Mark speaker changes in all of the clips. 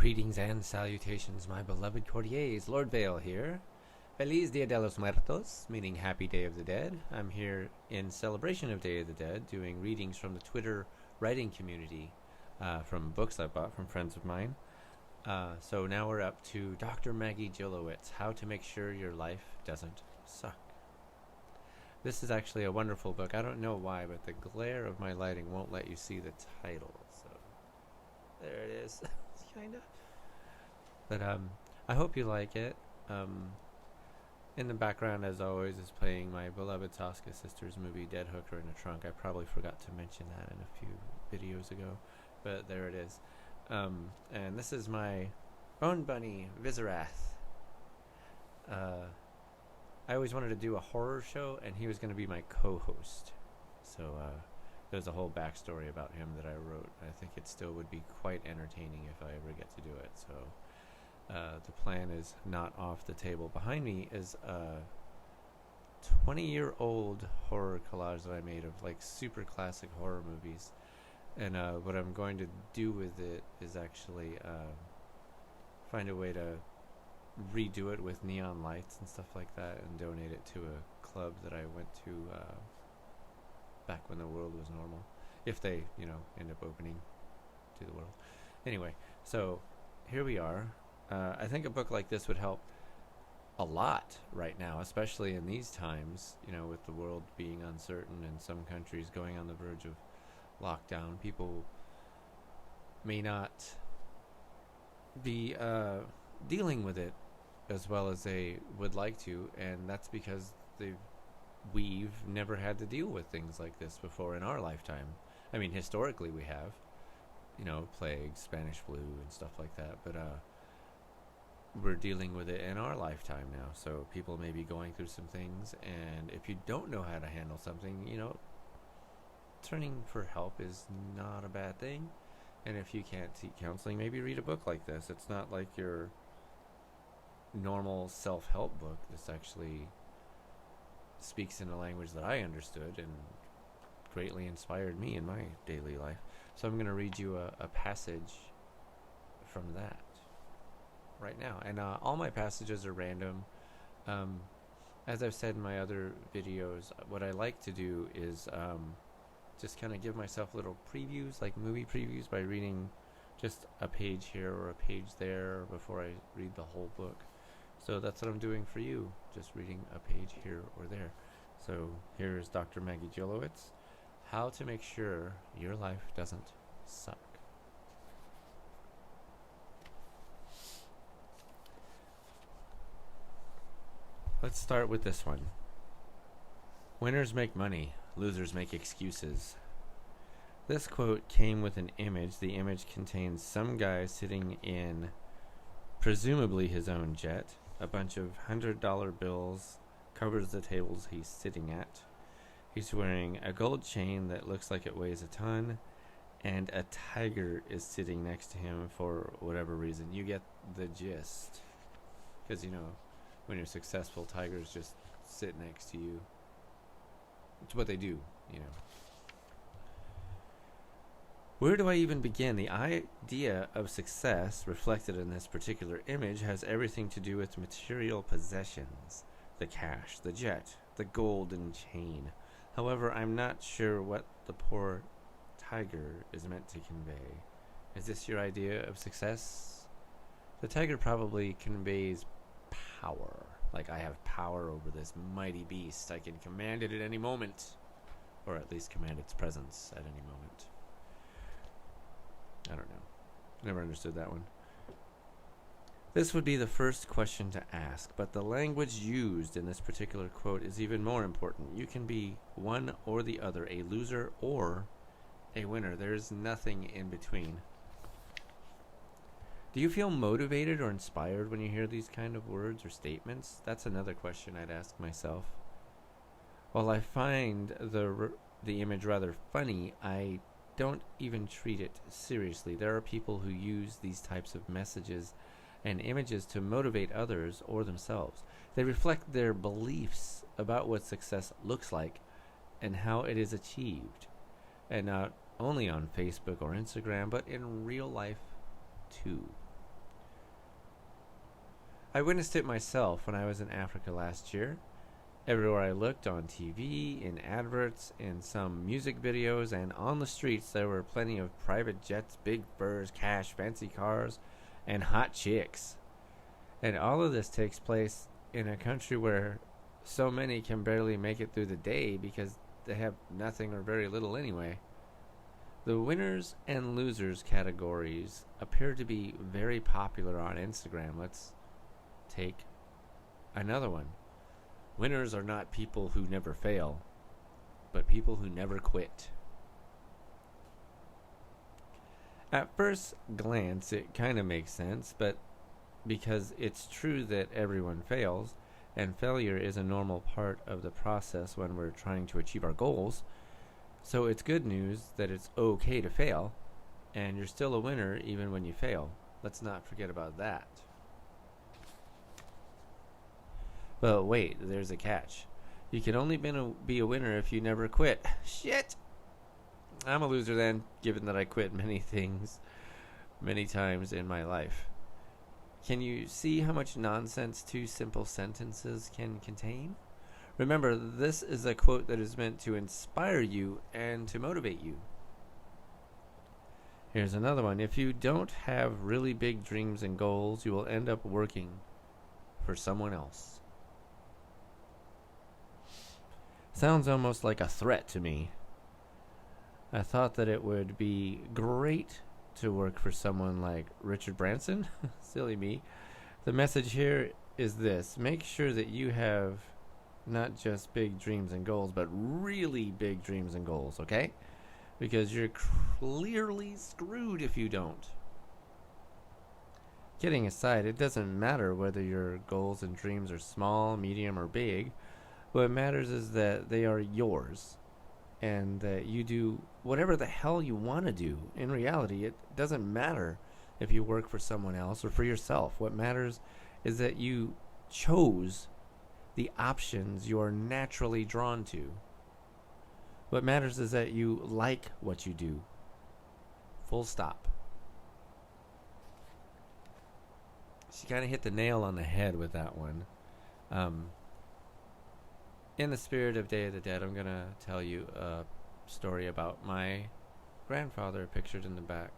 Speaker 1: Greetings and salutations, my beloved courtiers. Lord Vale here. Feliz Dia de los Muertos, meaning Happy Day of the Dead. I'm here in celebration of Day of the Dead, doing readings from the Twitter writing community, from books I bought from friends of mine. So now we're up to Dr. Maggie Gilewicz, How to Make Sure Your Life Doesn't Suck. This is actually a wonderful book. I don't know why, but the glare of my lighting won't let you see the title. So there it is. Kind of. But I hope you like it. In the background, as always, is playing my beloved Tosca Sisters movie, Dead Hooker in a Trunk. I probably forgot to mention that in a few videos ago, but there it is. And this is my own bunny, Vizarath. I always wanted to do a horror show, and he was going to be my co-host. So there's a whole backstory about him that I wrote. I think it still would be quite entertaining if I ever get to do it. So the plan is not off the table. Behind me is a 20-year-old horror collage that I made of like super classic horror movies. And what I'm going to do with it is actually find a way to redo it with neon lights and stuff like that and donate it to a club that I went to back when the world was normal, if they, end up opening to the world. Anyway, so here we are. I think a book like this would help a lot right now, especially in these times, with the world being uncertain and some countries going on the verge of lockdown. People may not be dealing with it as well as they would like to, and that's because we've never had to deal with things like this before in our lifetime. I mean, historically we have, plague, Spanish flu, and stuff like that, but we're dealing with it in our lifetime now. So people may be going through some things, and if you don't know how to handle something, turning for help is not a bad thing. And if you can't seek counseling, maybe read a book like this. It's not like your normal self-help book. This actually speaks in a language that I understood and greatly inspired me in my daily life. So I'm going to read you a passage from that right now. And all my passages are random. As I've said in my other videos, what I like to do is just kind of give myself little previews, like movie previews, by reading just a page here or a page there before I read the whole book. So that's what I'm doing for you, just reading a page here or there. So here's Dr. Maggie Gilewicz, How to Make Sure Your Life Doesn't Suck. Let's start with this one. Winners make money, losers make excuses. This quote came with an image. The image contains some guy sitting in presumably his own jet. A bunch of $100 bills covers the tables he's sitting at. He's wearing a gold chain that looks like it weighs a ton, and a tiger is sitting next to him for whatever reason. You get the gist. Because, when you're successful, tigers just sit next to you. It's what they do, Where do I even begin? The idea of success reflected in this particular image has everything to do with material possessions. The cash, the jet, the golden chain. However, I'm not sure what the poor tiger is meant to convey. Is this your idea of success? The tiger probably conveys power. Like, I have power over this mighty beast. I can command it at any moment. Or at least command its presence at any moment. I don't know. Never understood that one. This would be the first question to ask, but the language used in this particular quote is even more important. You can be one or the other, a loser or a winner. There's nothing in between. Do you feel motivated or inspired when you hear these kind of words or statements? That's another question I'd ask myself. While I find the image rather funny, I don't even treat it seriously. There are people who use these types of messages and images to motivate others or themselves. They reflect their beliefs about what success looks like and how it is achieved. And not only on Facebook or Instagram, but in real life too. I witnessed it myself when I was in Africa last year. Everywhere I looked, on TV, in adverts, in some music videos, and on the streets, there were plenty of private jets, big furs, cash, fancy cars, and hot chicks. And all of this takes place in a country where so many can barely make it through the day because they have nothing or very little anyway. The winners and losers categories appear to be very popular on Instagram. Let's take another one. Winners are not people who never fail, but people who never quit. At first glance, it kind of makes sense, but because it's true that everyone fails, and failure is a normal part of the process when we're trying to achieve our goals, so it's good news that it's okay to fail, and you're still a winner even when you fail. Let's not forget about that. But wait, there's a catch. You can only be a winner if you never quit. Shit! I'm a loser then, given that I quit many things many times in my life. Can you see how much nonsense two simple sentences can contain? Remember, this is a quote that is meant to inspire you and to motivate you. Here's another one. If you don't have really big dreams and goals, you will end up working for someone else. Sounds almost like a threat to me. I thought that it would be great to work for someone like Richard Branson. Silly me. The message here is this. Make sure that you have not just big dreams and goals, but really big dreams and goals, okay? Because you're clearly screwed if you don't. Kidding aside, it doesn't matter whether your goals and dreams are small, medium, or big. What matters is that they are yours and that you do whatever the hell you want to do. In reality, it doesn't matter if you work for someone else or for yourself. What matters is that you chose the options you are naturally drawn to. What matters is that you like what you do. Full stop. She kind of hit the nail on the head with that one. In the spirit of Day of the Dead, I'm going to tell you a story about my grandfather pictured in the back,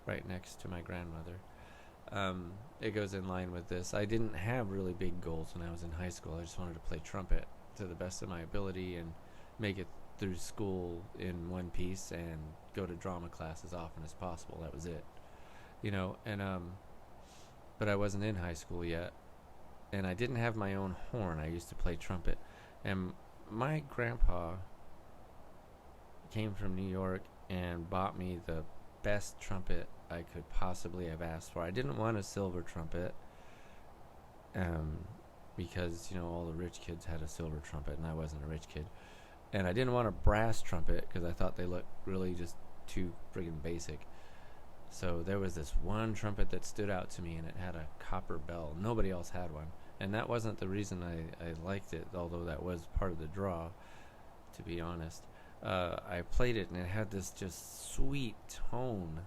Speaker 1: right next to my grandmother. It goes in line with this. I didn't have really big goals when I was in high school. I just wanted to play trumpet to the best of my ability and make it through school in one piece and go to drama class as often as possible. That was it. But I wasn't in high school yet. And I didn't have my own horn. I used to play trumpet. And my grandpa came from New York and bought me the best trumpet I could possibly have asked for. I didn't want a silver trumpet because, all the rich kids had a silver trumpet and I wasn't a rich kid. And I didn't want a brass trumpet because I thought they looked really just too friggin' basic. So there was this one trumpet that stood out to me and it had a copper bell. Nobody else had one. And that wasn't the reason I liked it, although that was part of the draw, to be honest. I played it, and it had this just sweet tone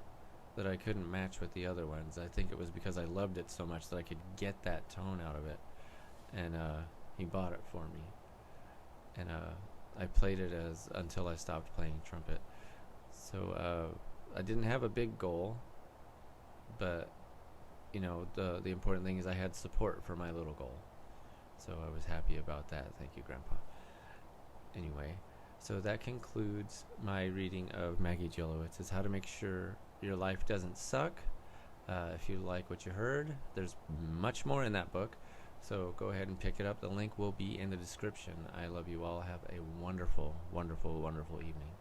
Speaker 1: that I couldn't match with the other ones. I think it was because I loved it so much that I could get that tone out of it. And he bought it for me. And I played it until I stopped playing trumpet. So I didn't have a big goal, but the important thing is I had support for my little goal. So I was happy about that. Thank you, Grandpa. Anyway, so that concludes my reading of Maggie Gilewicz. It's How to Make Sure Your Life Doesn't Suck. If you like what you heard, there's much more in that book. So go ahead and pick it up. The link will be in the description. I love you all. Have a wonderful, wonderful, wonderful evening.